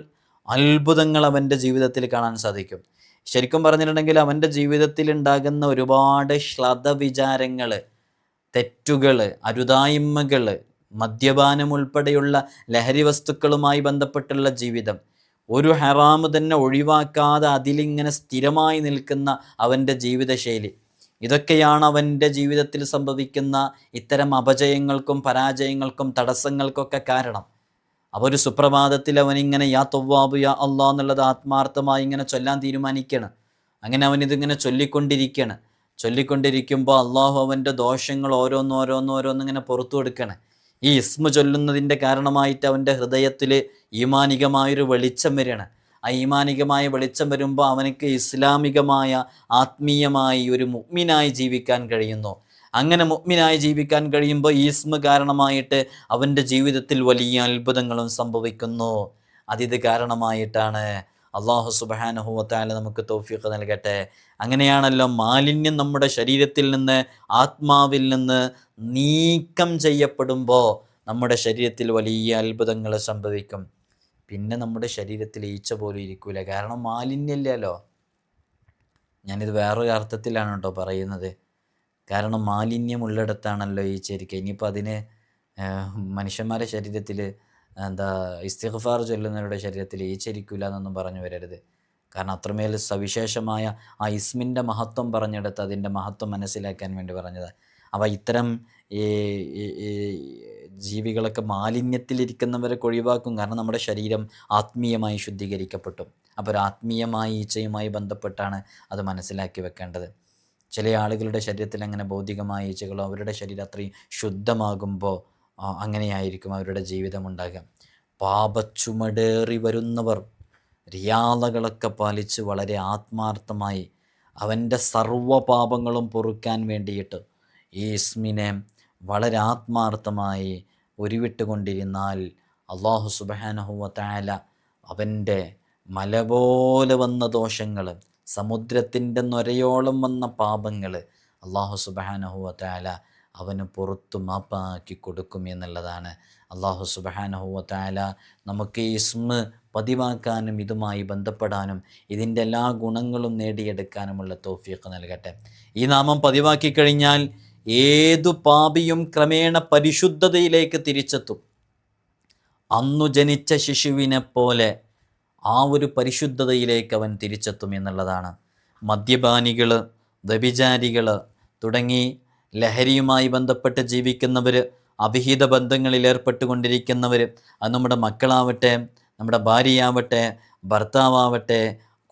അത്ഭുതങ്ങൾ അവൻ്റെ ജീവിതത്തിൽ കാണാൻ സാധിക്കും. ശരിക്കും പറഞ്ഞിട്ടുണ്ടെങ്കിൽ അവൻ്റെ ജീവിതത്തിൽ ഉണ്ടാകുന്ന ഒരുപാട് ശ്ലഥവിചാരങ്ങൾ, തെറ്റുകൾ, അരുതായ്മകൾ, മദ്യപാനം ഉൾപ്പെടെയുള്ള ലഹരി വസ്തുക്കളുമായി ബന്ധപ്പെട്ടുള്ള ജീവിതം, ഒരു ഹറാമ് തന്നെ ഒഴിവാക്കാതെ അതിലിങ്ങനെ സ്ഥിരമായി നിൽക്കുന്ന അവൻ്റെ ജീവിതശൈലി, ഇതൊക്കെയാണ് അവൻ്റെ ജീവിതത്തിൽ സംഭവിക്കുന്ന ഇത്തരം അപജയങ്ങൾക്കും പരാജയങ്ങൾക്കും തടസ്സങ്ങൾക്കൊക്കെ കാരണം. അപ്പോൾ ഒരു സുപ്രഭാതത്തിൽ അവനിങ്ങനെ യാ തവ്വാബ് യാ അല്ലാഹ് എന്നുള്ളത് ആത്മാർത്ഥമായി ഇങ്ങനെ ചൊല്ലാൻ തീരുമാനിക്കുകയാണ്. അങ്ങനെ അവനിതിങ്ങനെ ചൊല്ലിക്കൊണ്ടിരിക്കുമ്പോൾ അള്ളാഹു അവൻ്റെ ദോഷങ്ങൾ ഓരോന്നിങ്ങനെ പുറത്തു കൊടുക്കുകയാണ്. ഈ ഇസ്മ ചൊല്ലുന്നതിൻ്റെ കാരണമായിട്ട് അവൻ്റെ ഹൃദയത്തിൽ ഈമാനികമായൊരു വെളിച്ചം വരികയാണ്. ആ ഈമാനികമായ വെളിച്ചം വരുമ്പോൾ അവനക്ക് ഇസ്ലാമികമായ ആത്മീയമായി ഒരു മുഅ്മിനായി ജീവിക്കാൻ കഴിയുന്നു. അങ്ങനെ മുഅ്മിനായി ജീവിക്കാൻ കഴിയുമ്പോൾ ഈ ഇസ്മ കാരണമായിട്ട് അവൻ്റെ ജീവിതത്തിൽ വലിയ അത്ഭുതങ്ങളും സംഭവിക്കുന്നു. അതിത് കാരണമായിട്ടാണ്. അള്ളാഹു സുബ്ഹാനഹു വ തആല നമുക്ക് തൗഫീഖ് നൽകട്ടെ. അങ്ങനെയാണല്ലോ മാലിന്യം നമ്മുടെ ശരീരത്തിൽ നിന്ന്, ആത്മാവിൽ നിന്ന് നീക്കം ചെയ്യപ്പെടുമ്പോൾ നമ്മുടെ ശരീരത്തിൽ വലിയ അത്ഭുതങ്ങൾ സംഭവിക്കും. പിന്നെ നമ്മുടെ ശരീരത്തിൽ ഈച്ച പോലും ഇരിക്കൂല. കാരണം മാലിന്യമില്ലല്ലോ. ഞാനിത് വേറൊരു അർത്ഥത്തിലാണ് കേട്ടോ പറയുന്നത്. കാരണം മാലിന്യമുള്ളിടത്താണല്ലോ ഈച്ച ഇരിക്കുക. ഇനിയിപ്പോൾ അതിന് മനുഷ്യന്മാരുടെ ശരീരത്തിൽ ഇസ്തിഗ്ഫാർ ചൊല്ലുന്നവരുടെ ശരീരത്തിൽ ഈച്ച ഇരിക്കില്ല എന്നൊന്നും പറഞ്ഞു വരരുത്. കാരണം അത്രമേൽ സവിശേഷമായ ആ ഇസ്മിൻ്റെ മഹത്വം പറഞ്ഞെടുത്ത് അതിൻ്റെ മഹത്വം മനസ്സിലാക്കാൻ വേണ്ടി പറഞ്ഞത്. അപ്പോൾ ഇത്തരം ഈ ജീവികളൊക്കെ മാലിന്യത്തിലിരിക്കുന്നവരെ ഒഴിവാക്കും. കാരണം നമ്മുടെ ശരീരം ആത്മീയമായി ശുദ്ധീകരിക്കപ്പെട്ടു. അപ്പോൾ ഒരു ആത്മീയമായ ഈച്ചയുമായി ബന്ധപ്പെട്ടാണ് അത് മനസ്സിലാക്കി വെക്കേണ്ടത്. ചില ആളുകളുടെ ശരീരത്തിൽ അങ്ങനെ ഭൗതികമായ ഈച്ചകളോ അവരുടെ ശരീരം അത്രയും ശുദ്ധമാകുമ്പോൾ അങ്ങനെയായിരിക്കും അവരുടെ ജീവിതം ഉണ്ടാകുക. പാപച്ചുമടേറി വരുന്നവർ റിയാദകളൊക്കെ പാലിച്ച് വളരെ ആത്മാർത്ഥമായി അവൻ്റെ സർവ്വ പാപങ്ങളും പൊറുക്കാൻ വേണ്ടിയിട്ട് ഈ ഇസ്മിനെ വളരെ ആത്മാർത്ഥമായി ഉരുവിട്ടുകൊണ്ടിരുന്നാൽ അള്ളാഹു സുബ്ഹാനഹു വ തആല അവൻ്റെ മല പോലെ വന്ന ദോഷങ്ങൾ, സമുദ്രത്തിൻ്റെ നൊരയോളം വന്ന പാപങ്ങൾ അള്ളാഹു സുബ്ഹാനഹു വ തആല അവന് പുറത്തു മാപ്പാക്കി കൊടുക്കും എന്നുള്ളതാണ്. അള്ളാഹു സുബ്ഹാനഹു വ തആല നമുക്ക് ഈ ഇസ്മ പതിവാക്കാനും ഇതുമായി ബന്ധപ്പെടാനും ഇതിൻ്റെ എല്ലാ ഗുണങ്ങളും നേടിയെടുക്കാനുമുള്ള തൗഫീഖ് നൽകട്ടെ. ഈ നാമം പതിവാക്കി കഴിഞ്ഞാൽ ഏതു പാപിയും ക്രമേണ പരിശുദ്ധതയിലേക്ക് തിരിച്ചെത്തും. അന്നു ജനിച്ച ശിശുവിനെ പോലെ ആ ഒരു പരിശുദ്ധതയിലേക്ക് അവൻ തിരിച്ചെത്തും എന്നുള്ളതാണ്. മദ്യപാനികൾ, വ്യഭിചാരികൾ തുടങ്ങി ലഹരിയുമായി ബന്ധപ്പെട്ട് ജീവിക്കുന്നവർ, അവിഹിത ബന്ധങ്ങളിൽ ഏർപ്പെട്ടുകൊണ്ടിരിക്കുന്നവർ, അത് നമ്മുടെ മക്കളാവട്ടെ, നമ്മുടെ ഭാര്യയാവട്ടെ, ഭർത്താവട്ടെ,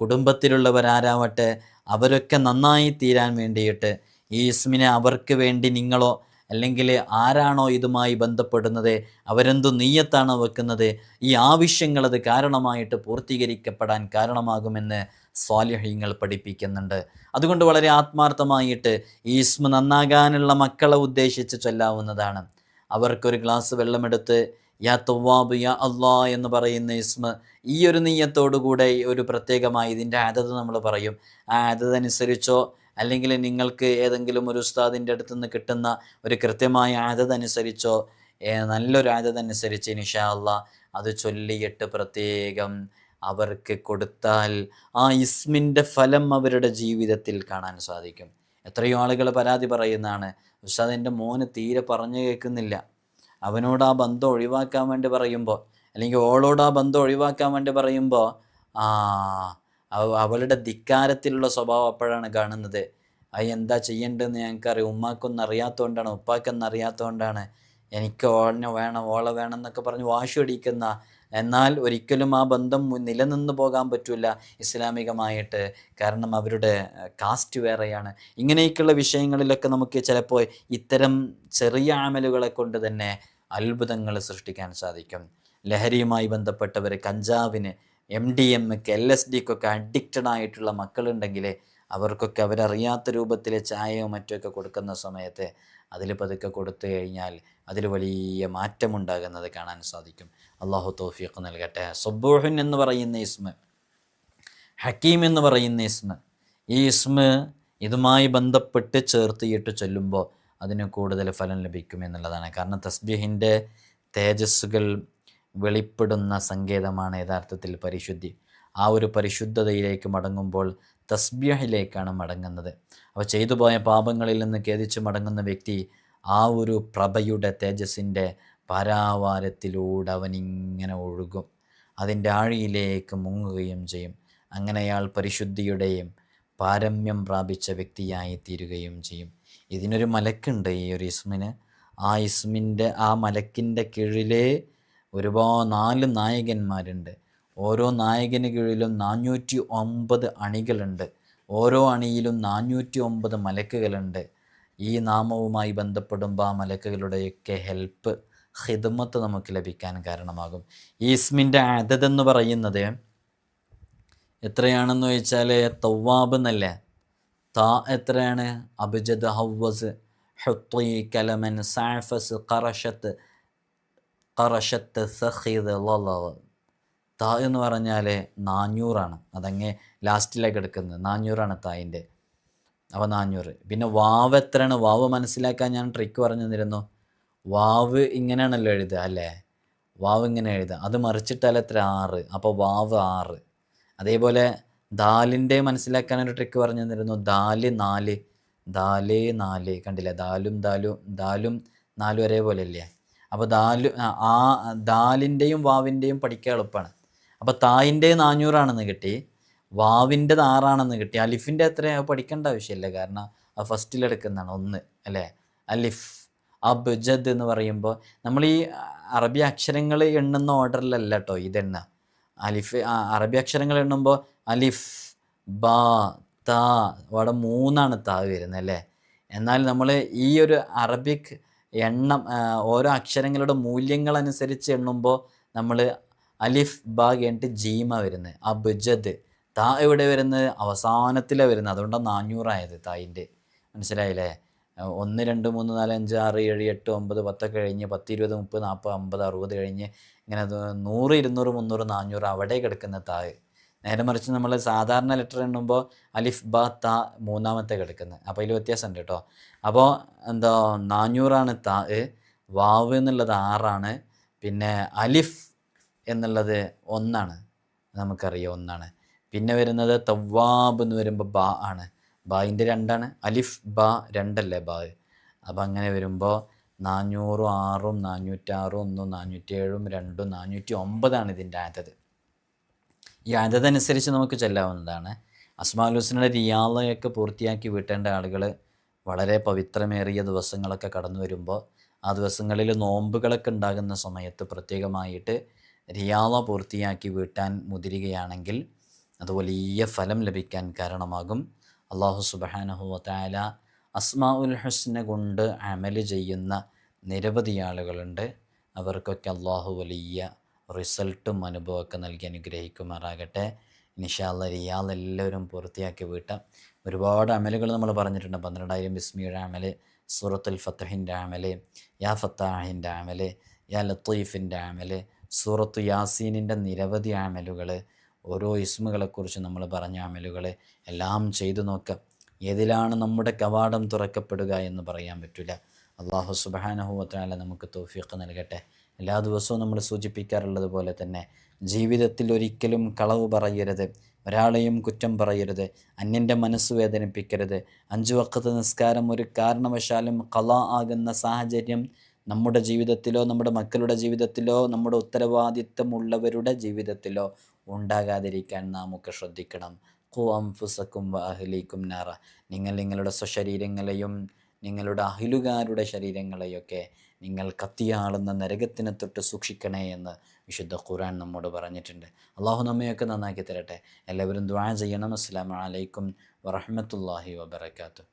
കുടുംബത്തിലുള്ളവരാരാവട്ടെ, അവരൊക്കെ നന്നായി തീരാൻ വേണ്ടിയിട്ട് ഈ ഇസ്മിനെ അവർക്ക് വേണ്ടി നിങ്ങളോ അല്ലെങ്കിൽ ആരാണോ ഇതുമായി ബന്ധപ്പെടുന്നത് അവരെന്തു നീയത്താണോ വെക്കുന്നത്, ഈ ആവശ്യങ്ങളത് കാരണമായിട്ട് പൂർത്തീകരിക്കപ്പെടാൻ കാരണമാകുമെന്ന് സ്വാലിഹീങ്ങൾ പഠിപ്പിക്കുന്നുണ്ട്. അതുകൊണ്ട് വളരെ ആത്മാർത്ഥമായിട്ട് ഈ ഇസ്മ നന്നാകാനുള്ള മക്കളെ ഉദ്ദേശിച്ച് ചൊല്ലാവുന്നതാണ്. അവർക്കൊരു ഗ്ലാസ് വെള്ളമെടുത്ത് യാ തവ്വാബ് യാ അള്ളാ എന്ന് പറയുന്ന ഇസ്മ ഈ ഒരു നീയത്തോടുകൂടെ ഒരു പ്രത്യേകമായി ഇതിൻ്റെ അതത് നമ്മൾ പറയും. ആ അതതനുസരിച്ചോ അല്ലെങ്കിൽ നിങ്ങൾക്ക് ഏതെങ്കിലും ഒരു ഉസ്താദിൻ്റെ അടുത്ത് നിന്ന് കിട്ടുന്ന ഒരു കൃത്യമായ അതതനുസരിച്ചോ നല്ലൊരു അതതനുസരിച്ച് ഇൻഷാ അള്ളാ അത് ചൊല്ലിയിട്ട് പ്രത്യേകം അവർക്ക് കൊടുത്താൽ ആ ഇസ്മിൻ്റെ ഫലം അവരുടെ ജീവിതത്തിൽ കാണാൻ സാധിക്കും. എത്രയോ ആളുകൾ പരാതി പറയുന്നതാണ്, ഉസ്താദ് എൻ്റെ മോന് തീരെ പറഞ്ഞു കേൾക്കുന്നില്ല, അവനോട് ആ ബന്ധം ഒഴിവാക്കാൻ വേണ്ടി പറയുമ്പോൾ അല്ലെങ്കിൽ ഓളോട് ആ ബന്ധം ഒഴിവാക്കാൻ വേണ്ടി പറയുമ്പോൾ അവളുടെ ധിക്കാരത്തിലുള്ള സ്വഭാവം അപ്പോഴാണ് കാണുന്നത്. അത് എന്താ ചെയ്യേണ്ടതെന്ന് ഞങ്ങൾക്കറിയാം, ഉമ്മാക്കൊന്നും അറിയാത്തതുകൊണ്ടാണ്, ഉപ്പാക്കൊന്നും അറിയാത്തതുകൊണ്ടാണ്, എനിക്ക് ഓളെ വേണം ഓളെ വേണം എന്നൊക്കെ പറഞ്ഞ് വാശി അടിക്കുന്ന, എന്നാൽ ഒരിക്കലും ആ ബന്ധം നിലനിന്ന് പോകാൻ പറ്റില്ല ഇസ്ലാമികമായിട്ട്, കാരണം അവരുടെ കാസ്റ്റ് വേറെയാണ്. ഇങ്ങനെയൊക്കെയുള്ള വിഷയങ്ങളിലൊക്കെ നമുക്ക് ചിലപ്പോൾ ഇത്തരം ചെറിയ അമലുകളെ കൊണ്ട് തന്നെ അത്ഭുതങ്ങൾ സൃഷ്ടിക്കാൻ സാധിക്കും. ലഹരിയുമായി ബന്ധപ്പെട്ടവർ കഞ്ചാവിന്, MDMക്ക്, LSDക്കൊക്കെ അഡിക്റ്റഡ് ആയിട്ടുള്ള മക്കളുണ്ടെങ്കിൽ അവർക്കൊക്കെ അവരറിയാത്ത രൂപത്തിൽ ചായയോ മറ്റൊക്കെ കൊടുക്കുന്ന സമയത്ത് അതിൽ പതുക്കെ കൊടുത്തു കഴിഞ്ഞാൽ അതിൽ വലിയ മാറ്റമുണ്ടാകുന്നത് കാണാൻ സാധിക്കും. അള്ളാഹു തൗഫീഖ് നൽകട്ടെ. സുബ്ബൂഹുൻ എന്ന് പറയുന്ന ഇസ്മ, ഹക്കീം എന്ന് പറയുന്ന ഇസ്മ, ഈ ഇസ്മ ഇതുമായി ബന്ധപ്പെട്ട് ചേർത്തിയിട്ട് ചൊല്ലുമ്പോൾ അതിന് കൂടുതൽ ഫലം ലഭിക്കും എന്നുള്ളതാണ്. കാരണം തസ്ബീഹിൻ്റെ തേജസ്സുകൾ വെളിപ്പെടുന്ന സങ്കേതമാണ് യഥാർത്ഥത്തിൽ പരിശുദ്ധി. ആ ഒരു പരിശുദ്ധതയിലേക്ക് മടങ്ങുമ്പോൾ തസ്ബീഹിലേക്കാണ് മടങ്ങുന്നത്. അപ്പോൾ ചെയ്തു പോയ പാപങ്ങളിൽ നിന്ന് ഖേദിച്ച് മടങ്ങുന്ന വ്യക്തി ആ ഒരു പ്രഭയുടെ തേജസ്സിൻ്റെ പാരാവാരത്തിലൂടെ അവനിങ്ങനെ ഒഴുകും, അതിൻ്റെ ആഴിയിലേക്ക് മുങ്ങുകയും ചെയ്യും. അങ്ങനെ അയാൾ പരിശുദ്ധിയുടെയും പാരമ്യം പ്രാപിച്ച വ്യക്തിയായി തീരുകയും ചെയ്യും. ഇതിനൊരു മലക്കുണ്ട്, ഈ ഒരു ഇസ്മിന്. ആ ഇസ്മിൻ്റെ ആ മലക്കിൻ്റെ കീഴിലെ ഒരുപാട് 4 നായകന്മാരുണ്ട്. ഓരോ നായകന് കീഴിലും 409 അണികളുണ്ട്. ഓരോ അണിയിലും 409 മലക്കുകളുണ്ട്. ഈ നാമവുമായി ബന്ധപ്പെടുമ്പോൾ ആ മലക്കുകളുടെയൊക്കെ ഹെൽപ്പ്, ഖിദ്മത്ത് നമുക്ക് ലഭിക്കാൻ കാരണമാകും. ഈ ഇസ്മിൻ്റെ അദദെന്ന് പറയുന്നത് എത്രയാണെന്ന് ചോദിച്ചാൽ തവ്വാബ് എന്നല്ലേ, താ എത്രയാണ്? അബ്ജദ്, ഹവ്വസ്, ഹുത്തി, കലമൻ, സാഫസ്, ഖറഷത്ത്, സഖീദ്, ലള. താ എന്ന് പറഞ്ഞാൽ 400 അതങ്ങേ ലാസ്റ്റിലേക്ക് എടുക്കുന്നത് 400 തായിൻ്റെ. അപ്പോൾ 400. പിന്നെ വാവ് എത്രയാണ്? വാവ് മനസ്സിലാക്കാൻ ഞാൻ ട്രിക്ക് പറഞ്ഞു തന്നിരുന്നു. വാവ് ഇങ്ങനെയാണല്ലോ എഴുതുക അല്ലേ, വാവ് ഇങ്ങനെ എഴുതുക, അത് മറിച്ചിട്ടാൽ എത്ര? 6. അപ്പോൾ വാവ് 6. അതേപോലെ ദാലിൻ്റെ മനസ്സിലാക്കാനൊരു ട്രിക്ക് പറഞ്ഞു തന്നിരുന്നു. ദാല് 4, ദാല് 4, കണ്ടില്ലേ? ദാലും 4 ഒരേപോലെ അല്ലേ. അപ്പോൾ ആ ദാലിൻ്റെയും വാവിൻ്റെയും പഠിക്കാൻ എളുപ്പമാണ്. അപ്പോൾ തായിൻ്റെ 400 കിട്ടി, വാവിൻ്റെ 6 കിട്ടി. അലിഫിൻ്റെ എത്ര പഠിക്കേണ്ട ആവശ്യമില്ല, കാരണം അത് ഫസ്റ്റിലെടുക്കുന്നതാണ് 1 അല്ലേ. അലിഫ്, അബ്ജദ് എന്ന് പറയുമ്പോൾ നമ്മൾ ഈ അറബി അക്ഷരങ്ങൾ എണ്ണുന്ന ഓർഡറിലല്ല കേട്ടോ ഇതെണ്ണ. അലിഫ് അറബി അക്ഷരങ്ങൾ എണ്ണുമ്പോൾ അലിഫ്, ബാ, താ, അവിടെ 3 താ വരുന്നത് അല്ലേ. എന്നാൽ നമ്മൾ ഈ ഒരു അറബിക് എണ്ണം ഓരോ അക്ഷരങ്ങളുടെ മൂല്യങ്ങളനുസരിച്ച് എണ്ണുമ്പോൾ നമ്മൾ അലിഫ്, ബാ കഴിഞ്ഞിട്ട് ജീമ വരുന്നത്. അബ്ജദ്, താ എവിടെ വരുന്നത്? അവസാനത്തിലാണ് വരുന്നത്. അതുകൊണ്ടാണ് 400 ആയത് തായിൻ്റെ. മനസ്സിലായില്ലേ? 1 2 3 4 5 6 7 8 9 10 കഴിഞ്ഞ് 10 20 30 40 50 60 കഴിഞ്ഞ് ഇങ്ങനെ 100 200 300 400 അവിടെ കിടക്കുന്ന തായ്. നേരെ മറിച്ച് നമ്മൾ സാധാരണ ലെറ്റർ എണ്ണുമ്പോൾ അലിഫ് ബ ത മൂന്നാമത്തെ കിടക്കുന്നത്. അപ്പോൾ അതിൽ വ്യത്യാസമുണ്ട് കേട്ടോ. അപ്പോൾ എന്താ 400 താ, വാവ് എന്നുള്ളത് 6, പിന്നെ അലിഫ് എന്നുള്ളത് 1, നമുക്കറിയാം 1. പിന്നെ വരുന്നത് തവ്വാബ് എന്ന് വരുമ്പോൾ ബ ആണ്. ബായിൻ്റെ 2, അലിഫ് ബ 2 അല്ലേ ബാ. അപ്പം അങ്ങനെ വരുമ്പോൾ 400 6 406 1 407 2 409 ഇതിൻ്റെ ആദത്. ഈ ആദതനുസരിച്ച് നമുക്ക് ചെല്ലാവുന്നതാണ്. അസ്മാഉൽ ഹുസ്നയുടെ റിയാളയൊക്കെ പൂർത്തിയാക്കി വീട്ടേണ്ട ആളുകൾ വളരെ പവിത്രമേറിയ ദിവസങ്ങളൊക്കെ കടന്നു വരുമ്പോൾ ആ ദിവസങ്ങളിൽ നോമ്പുകളൊക്കെ ഉണ്ടാകുന്ന സമയത്ത് പ്രത്യേകമായിട്ട് റിയാള പൂർത്തിയാക്കി വീട്ടാൻ മുതിരുകയാണെങ്കിൽ അത് വലിയ ഫലം ലഭിക്കാൻ കാരണമാകും. അള്ളാഹു സുബ്ഹാനഹു വ തആല അസ്മാഉൽ ഹുസ്ന കൊണ്ട് അമൽ ചെയ്യുന്ന നിരവധി ആളുകളുണ്ട്. അവർക്കൊക്കെ അള്ളാഹു വലിയ റിസൾട്ടും അനുഭവമൊക്കെ നൽകി അനുഗ്രഹിക്കുമാറാകട്ടെ. ഇൻഷാ അല്ലാഹ് റിയാൽ എല്ലാവരും പൂർത്തിയാക്കി വീട്ടാം. ഒരുപാട് അമലുകൾ നമ്മൾ പറഞ്ഞിട്ടുണ്ട്. 12,000 ബിസ്മിയുടെ അമൽ, സൂറത്തുൽ ഫത്ഹിൻ്റെ അമൽ, യാ ഫത്താഹിൻ്റെ അമൽ, യാ ലത്തീഫിൻ്റെ അമൽ, സൂറത്തു യാസീനിൻ്റെ നിരവധി അമലുകൾ, ഓരോ ഇസ്മുകളെക്കുറിച്ച് നമ്മൾ പറഞ്ഞ അമലുകൾ എല്ലാം ചെയ്തു നോക്കാം. ഏതിലാണ് നമ്മുടെ കവാടം തുറക്കപ്പെടുക എന്ന് പറയാൻ പറ്റില്ല. അള്ളാഹു സുബ്ഹാനഹു വ തആല നമുക്ക് തൗഫീഖ് നൽകട്ടെ. എല്ലാ ദിവസവും നമ്മൾ സൂചിപ്പിക്കാറുള്ളത് പോലെ തന്നെ ജീവിതത്തിൽ ഒരിക്കലും കളവ് പറയരുത്, ഒരാളെയും കുറ്റം പറയരുത്, അന്യൻ്റെ മനസ്സ് വേദനിപ്പിക്കരുത്. 5 വഖത്ത് നിസ്കാരം ഒരു കാരണവശാലും ഖളാ ആകുന്ന സാഹചര്യം നമ്മുടെ ജീവിതത്തിലോ നമ്മുടെ മക്കളുടെ ജീവിതത്തിലോ നമ്മുടെ ഉത്തരവാദിത്തമുള്ളവരുടെ ജീവിതത്തിലോ ഉണ്ടാകാതിരിക്കാൻ നാം ഒക്കെ ശ്രദ്ധിക്കണം. ഖു അൻഫുസക്കും വ അഹ്ലീക്കും നാറ. നിങ്ങൾ നിങ്ങളുടെ സ്വശരീരങ്ങളെയും നിങ്ങളുടെ അഹിലുകാരുടെ ശരീരങ്ങളെയൊക്കെ നിങ്ങൾ കത്തിയാളുന്ന നരകത്തിനെ തൊട്ട് സൂക്ഷിക്കണേ എന്ന് വിശുദ്ധ ഖുർആൻ നമ്മോട് പറഞ്ഞിട്ടുണ്ട്. അള്ളാഹു നമ്മയൊക്കെ നന്നാക്കി തരട്ടെ. എല്ലാവരും ദുആ ചെയ്യണം. അസ്സലാമു അലൈക്കും വറഹ്മത്തുള്ളാഹി വബറകാതുഹു.